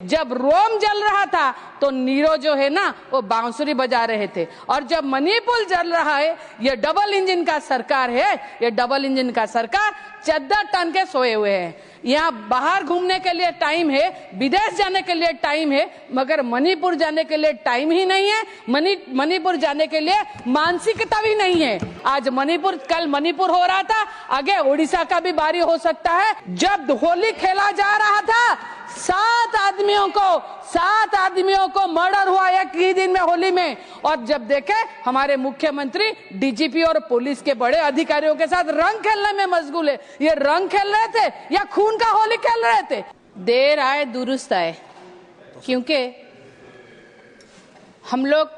जब रोम जल रहा था तो नीरो जो है ना वो बांसुरी बजा रहे थे, और जब मणिपुर जल रहा है, ये डबल इंजन का सरकार है, ये डबल इंजन का सरकार चद्दर टन के सोए हुए हैं। यहाँ बाहर घूमने के लिए टाइम है, विदेश जाने के लिए टाइम है, मगर मणिपुर जाने के लिए टाइम ही नहीं है। मणिपुर जाने के लिए मानसिकता भी नहीं है। आज मणिपुर, कल मणिपुर हो रहा था, आगे उड़ीसा का भी बारी हो सकता है। जब होली खेला जा रहा था, 7 आदमियों को मर्डर हुआ एक ही दिन में, होली में। और जब देखे हमारे मुख्यमंत्री डीजीपी और पुलिस के बड़े अधिकारियों के साथ रंग खेलने में मशगूल है। ये रंग खेल रहे थे या खून का होली खेल रहे थे? देर आए दुरुस्त आए, क्योंकि हम लोग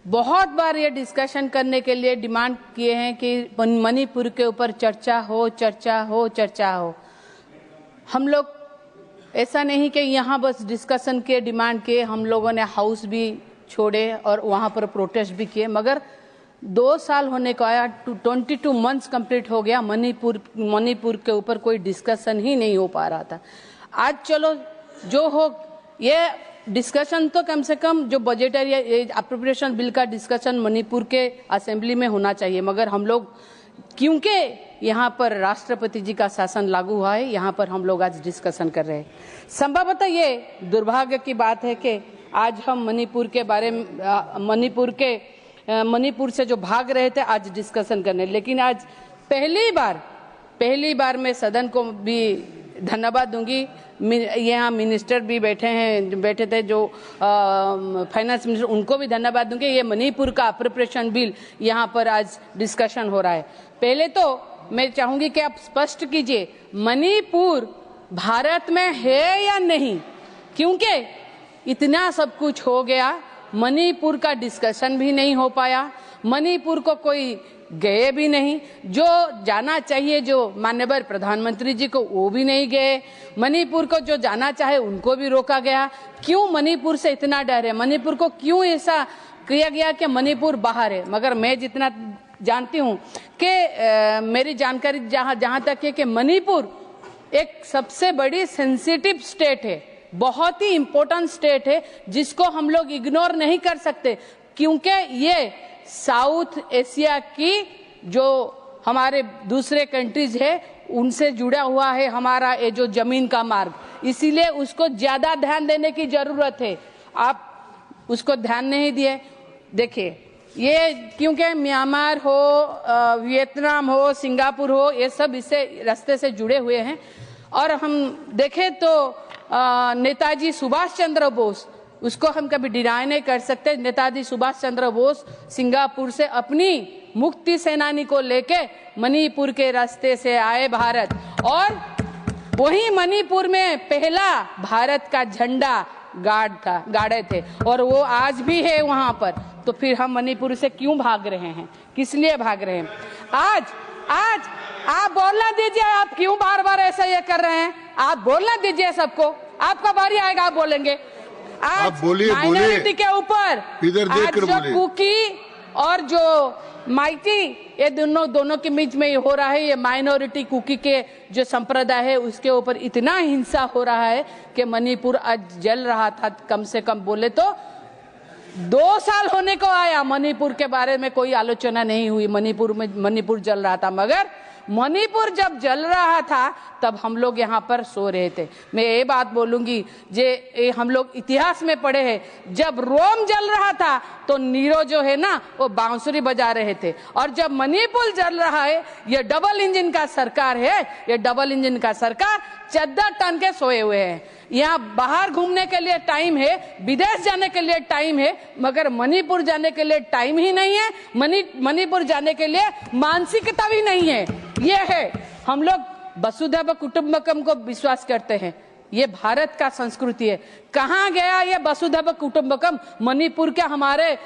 बहुत बार ये डिस्कशन करने के लिए डिमांड किए हैं कि मणिपुर के ऊपर चर्चा हो। हम लोग ऐसा नहीं कि यहाँ बस डिस्कशन के डिमांड किए, हम लोगों ने हाउस भी छोड़े और वहाँ पर प्रोटेस्ट भी किए, मगर 2 साल होने को आया, 22 मंथ्स कंप्लीट हो गया, मणिपुर के ऊपर कोई डिस्कशन ही नहीं हो पा रहा था। आज चलो जो हो, ये डिस्कशन तो कम से कम जो बजटरी अप्रोप्रिएशन बिल का डिस्कशन मणिपुर के असेंबली में होना चाहिए, मगर हम लोग क्योंकि यहाँ पर राष्ट्रपति जी का शासन लागू हुआ है, यहाँ पर हम लोग आज डिस्कशन कर रहे हैं। संभवतः ये दुर्भाग्य की बात है कि आज हम मणिपुर के बारे में, मणिपुर से जो भाग रहे थे आज डिस्कशन करने, लेकिन आज पहली बार मैं सदन को भी धन्यवाद दूंगी। यहाँ मिनिस्टर भी बैठे थे जो फाइनेंस मिनिस्टर, उनको भी धन्यवाद दूंगी। ये मणिपुर का अप्रोप्रिएशन बिल यहाँ पर आज डिस्कशन हो रहा है। पहले तो मैं चाहूंगी कि आप स्पष्ट कीजिए मणिपुर भारत में है या नहीं, क्योंकि इतना सब कुछ हो गया, मणिपुर का डिस्कशन भी नहीं हो पाया, मणिपुर को कोई गए भी नहीं, जो जाना चाहिए जो माननीय प्रधानमंत्री जी को वो भी नहीं गए, मणिपुर को जो जाना चाहे उनको भी रोका गया। क्यों मणिपुर से इतना डर है? मणिपुर को क्यों ऐसा किया गया कि मणिपुर बाहर है? मगर मैं जितना जानती हूँ कि मेरी जानकारी जहाँ तक है कि मणिपुर एक सबसे बड़ी सेंसिटिव स्टेट है, बहुत ही इम्पोर्टेंट स्टेट है, जिसको हम लोग इग्नोर नहीं कर सकते, क्योंकि ये साउथ एशिया की जो हमारे दूसरे कंट्रीज है उनसे जुड़ा हुआ है हमारा ये जो जमीन का मार्ग, इसीलिए उसको ज्यादा ध्यान देने की जरूरत है। आप उसको ध्यान नहीं दिए। देखिए ये क्योंकि म्यांमार हो, वियतनाम हो, सिंगापुर हो, ये सब इससे रास्ते से जुड़े हुए हैं। और हम देखें तो नेताजी सुभाष चंद्र बोस, उसको हम कभी डिनाई नहीं कर सकते। नेताजी सुभाष चंद्र बोस सिंगापुर से अपनी मुक्ति सेनानी को लेके मणिपुर के रास्ते से आए भारत, और वही मणिपुर में पहला भारत का झंडा गाड़े थे, और वो आज भी है वहां पर। तो फिर हम मणिपुर से क्यों भाग रहे हैं? किस लिए भाग रहे हैं? आज आप बोलना दीजिए, आप क्यों बार बार ऐसा ये कर रहे हैं? आप बोलना दीजिए सबको, आपका बारी आएगा, आप बोलेंगे। आज माइनॉरिटी के ऊपर आज जो कुकी और जो माइटी, ये दोनों के बीच में हो रहा है, ये माइनॉरिटी कुकी के जो संप्रदाय है उसके ऊपर इतना हिंसा हो रहा है कि मणिपुर आज जल रहा था। कम से कम बोले तो 2 साल होने को आया, मणिपुर के बारे में कोई आलोचना नहीं हुई। मणिपुर जल रहा था, मगर मणिपुर जब जल रहा था तब हम लोग यहाँ पर सो रहे थे। मैं ये बात बोलूंगी, जे हम लोग इतिहास में पढ़े हैं, जब रोम जल रहा था तो नीरो जो है ना वो बांसुरी बजा रहे थे, और जब मणिपुर जल रहा है, ये डबल इंजन का सरकार है, ये डबल इंजन का सरकार चद्दर टन के सोए हुए हैं। यहाँ बाहर घूमने के लिए टाइम है, विदेश जाने के लिए टाइम है, मगर मणिपुर जाने के लिए टाइम ही नहीं है। मणिपुर जाने के लिए मानसिकता भी नहीं है। ये है, हम लोग वसुधैव कुटुंबकम को विश्वास करते हैं, ये भारत का संस्कृति है। कहाँ गया ये वसुधैव कुटुंबकम? मणिपुर के हमारे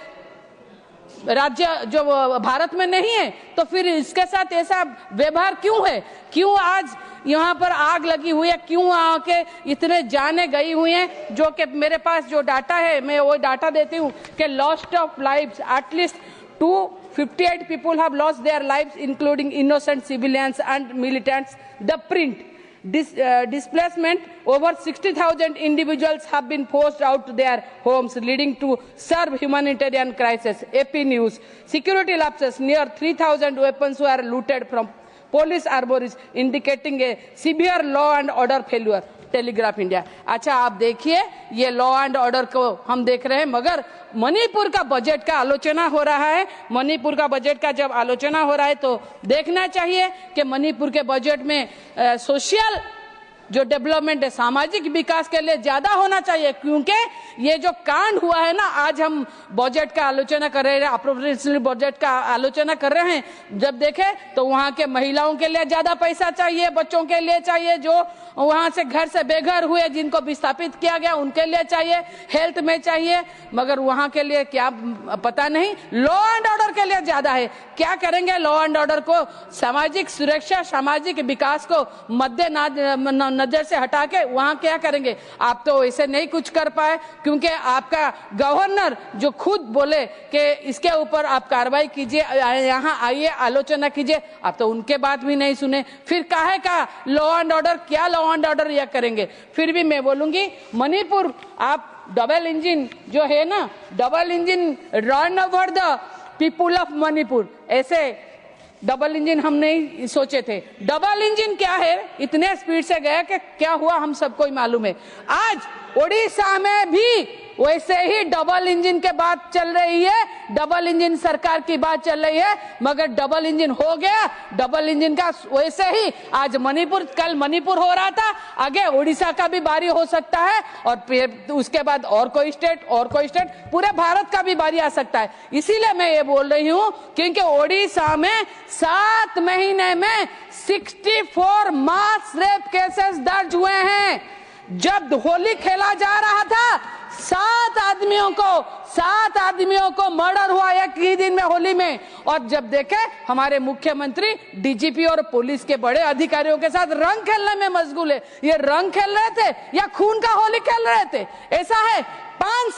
राज्य जो भारत में नहीं है, तो फिर इसके साथ ऐसा व्यवहार क्यों है? क्यों आज यहाँ पर आग लगी हुई है? क्यों आके इतने जाने गई हुई हैं? जो कि मेरे पास जो डाटा है मैं वो डाटा देती हूँ कि lost of lives, at least 258 people have lost their lives including innocent civilians and militants. The print displacement, over 60,000 individuals have been forced out their homes, leading to severe humanitarian crisis. AP News. Security lapses. Near 3,000 weapons were looted from police armories, indicating a severe law and order failure. Telegraph India. अच्छा, आप देखिए, ये law and order को हम देख रहे हैं, मगर मणिपुर का बजट का आलोचना हो रहा है। मणिपुर का बजट का जब आलोचना हो रहा है तो देखना चाहिए कि मणिपुर के बजट में सोशल जो डेवलपमेंट है, सामाजिक विकास के लिए ज्यादा होना चाहिए, क्योंकि ये जो कांड हुआ है ना, आज हम बजट का आलोचना कर रहे हैं, अप्रोप्रिएशन बजट का आलोचना कर रहे हैं। जब देखे तो वहां के महिलाओं के लिए ज्यादा पैसा चाहिए, बच्चों के लिए चाहिए, जो वहां से घर से बेघर हुए, जिनको विस्थापित किया गया, उनके लिए चाहिए, हेल्थ में चाहिए, मगर वहां के लिए क्या पता नहीं। लॉ एंड ऑर्डर के लिए ज्यादा है। क्या करेंगे लॉ एंड ऑर्डर को, सामाजिक सुरक्षा, सामाजिक विकास को मद्देनजर से हटा के वहां क्या करेंगे? आप तो ऐसे नहीं कुछ कर पाए, क्योंकि आपका गवर्नर जो खुद बोले कि इसके ऊपर आप कार्रवाई कीजिए, यहाँ आइए, आलोचना कीजिए, आप तो उनके बात भी नहीं सुने। फिर काहे का लॉ एंड ऑर्डर, क्या लॉ एंड ऑर्डर यह करेंगे? फिर भी मैं बोलूंगी, मणिपुर आप डबल इंजन जो है ना, double engine run over the people of Manipur, ऐसे डबल इंजन हम नहीं सोचे थे। डबल इंजन क्या है, इतने स्पीड से गया कि क्या हुआ हम सबको ही मालूम है। आज ओडिशा में भी वैसे ही डबल इंजन के बात चल रही है, डबल इंजन सरकार की बात चल रही है, मगर डबल इंजन हो गया, डबल इंजन का वैसे ही आज मणिपुर, कल मणिपुर हो रहा था, आगे ओडिशा का भी बारी हो सकता है, और फिर उसके बाद और कोई स्टेट, पूरे भारत का भी बारी आ सकता है। इसीलिए मैं ये बोल रही हूँ, क्योंकि ओडिशा में 7 महीने में 64 मास रेप केसेस दर्ज हुए हैं। जब होली खेला जा रहा था, 7 आदमियों को मर्डर हुआ एक ही दिन में, होली में। और जब देखे हमारे मुख्यमंत्री डीजीपी और पुलिस के बड़े अधिकारियों के साथ रंग खेलने में मशगूल है। ये रंग खेल रहे थे या खून का होली खेल रहे थे? ऐसा है, 5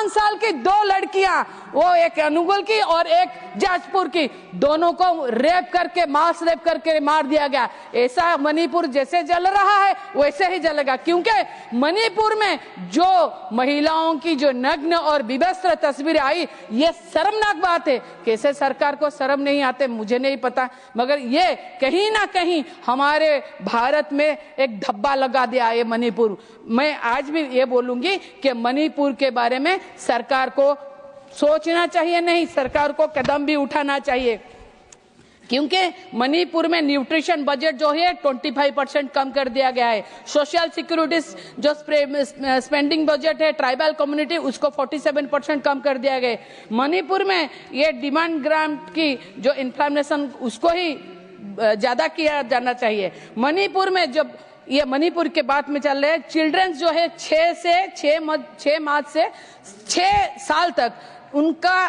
साल की 2 लड़कियां, वो एक अनुगुल की और एक जाजपुर की, दोनों को रेप करके, मास रेप करके मार दिया गया। ऐसा मणिपुर जैसे जल रहा है वैसे ही जलेगा, क्योंकि मणिपुर में जो महिलाओं की जो नग्न और विवस्त्र तस्वीरें आई, ये शर्मनाक बात है। कैसे सरकार को शर्म नहीं आते मुझे नहीं पता, मगर ये कहीं ना कहीं हमारे भारत में एक धब्बा लगा दिया ये मणिपुर। मैं आज भी ये बोलूंगी कि मणिपुर के बारे में सरकार को सोचना चाहिए, नहीं, सरकार को कदम भी उठाना चाहिए, क्योंकि मणिपुर में न्यूट्रिशन बजट जो है 25% कम कर दिया गया है। सोशल सिक्योरिटी जो स्पेंडिंग बजट है ट्राइबल कम्युनिटी, उसको 47% कम कर दिया गया है। मणिपुर में ये डिमांड ग्रांट की जो इंफॉर्मेशन, उसको ही ज्यादा किया जाना चाहिए। मणिपुर में जब ये मणिपुर के बात में चल रहे हैं, चिल्ड्रंस जो है 6 मार्च से 6 साल तक, उनका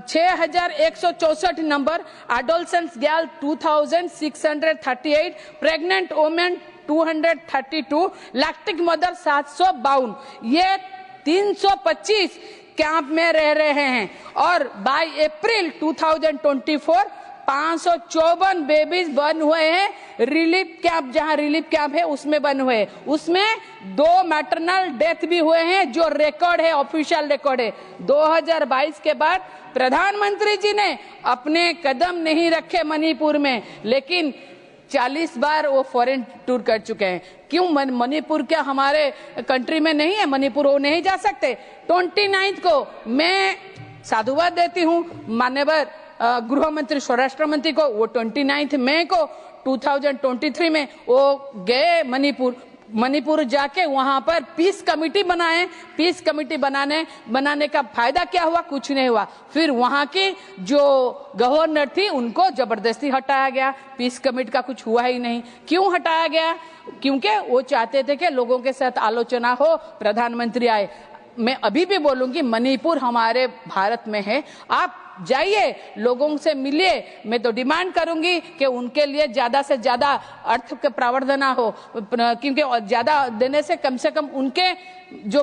6164 number, adolescence girl 2638, pregnant women 232, lactic mother 752, ये 325 कैंप में रह रहे हैं। और बाय अप्रैल 2024 554 बेबीज बर्न हुए हैं। रिलीफ कैंप, जहां रिलीफ कैंप है उसमें बर्न हुए, उसमें 2 मैटरनल डेथ भी हुए हैं, जो रिकॉर्ड है, ऑफिशियल रिकॉर्ड है। 2022 के बाद प्रधानमंत्री जी ने अपने कदम नहीं रखे मणिपुर में, लेकिन 40 बार वो फॉरेन टूर कर चुके हैं। क्यों? मणिपुर क्या हमारे कंट्री में नहीं है? मणिपुर वो नहीं जा सकते? 29 को मैं साधुवाद देती हूँ मान्यवर गृह मंत्री, स्वराष्ट्र मंत्री को। वो 29 मई को 2023 में वो गए मणिपुर जाके वहां पर पीस कमेटी बनाए। पीस कमेटी बनाने का फायदा क्या हुआ? कुछ नहीं हुआ। फिर वहां की जो गवर्नर थी उनको जबरदस्ती हटाया गया, पीस कमेटी का कुछ हुआ ही नहीं। क्यों हटाया गया? क्योंकि वो चाहते थे कि लोगों के साथ आलोचना हो, प्रधानमंत्री आए। मैं अभी भी बोलूंगी, मणिपुर हमारे भारत में है। आप जाइए, लोगों से मिलिए। मैं तो डिमांड करूंगी कि उनके लिए ज्यादा से ज्यादा अर्थ के प्रावधान हो, क्योंकि ज्यादा देने से कम उनके जो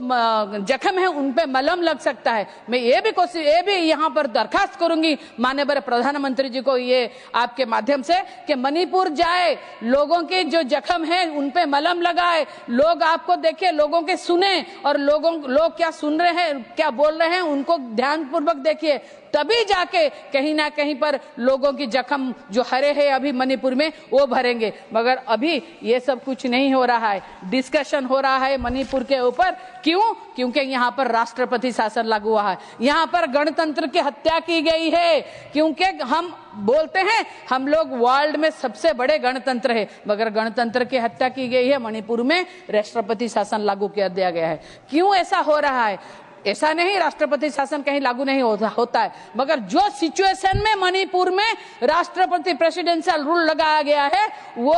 जख्म है उन पे मलहम लग सकता है। मैं ये भी यहाँ पर दरखास्त करूंगी माननीय प्रधानमंत्री जी को, ये आपके माध्यम से, कि मणिपुर जाए, लोगों के जो जख्म है उन पे मलहम लगाए, लोग आपको देखे, लोगों के सुने, और लोग क्या सुन रहे हैं, क्या बोल रहे हैं, उनको ध्यानपूर्वक देखिए, तभी जाके कहीं ना कहीं पर लोगों की जख्म जो हरे हैं अभी मणिपुर में वो भरेंगे। मगर अभी ये सब कुछ नहीं हो रहा है। डिस्कशन हो रहा है मणिपुर के ऊपर, क्यों? क्योंकि यहाँ पर राष्ट्रपति शासन लागू हुआ है, यहाँ पर गणतंत्र की हत्या की गई है। क्योंकि हम बोलते हैं हम लोग वर्ल्ड में सबसे बड़े गणतंत्र है, मगर गणतंत्र की हत्या की गई है, मणिपुर में राष्ट्रपति शासन लागू कर दिया गया है। क्यों ऐसा हो रहा है? ऐसा नहीं राष्ट्रपति शासन कहीं लागू नहीं होता है, मगर जो सिचुएशन में मणिपुर में राष्ट्रपति प्रेसिडेंशियल रूल लगाया गया है, वो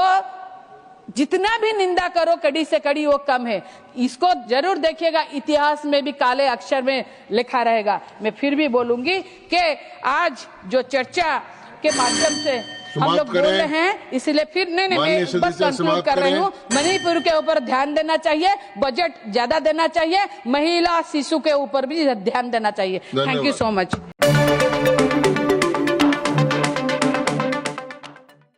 जितना भी निंदा करो कड़ी से कड़ी वो कम है। इसको जरूर देखिएगा, इतिहास में भी काले अक्षर में लिखा रहेगा। मैं फिर भी बोलूंगी कि आज जो चर्चा के माध्यम से हम लोग बोल रहे हैं, इसलिए फिर नहीं मैं बस कंक्लूड कर रही हूँ, मणिपुर के ऊपर ध्यान देना चाहिए, बजट ज्यादा देना चाहिए, महिला शिशु के ऊपर भी ध्यान देना चाहिए। Thank you so much.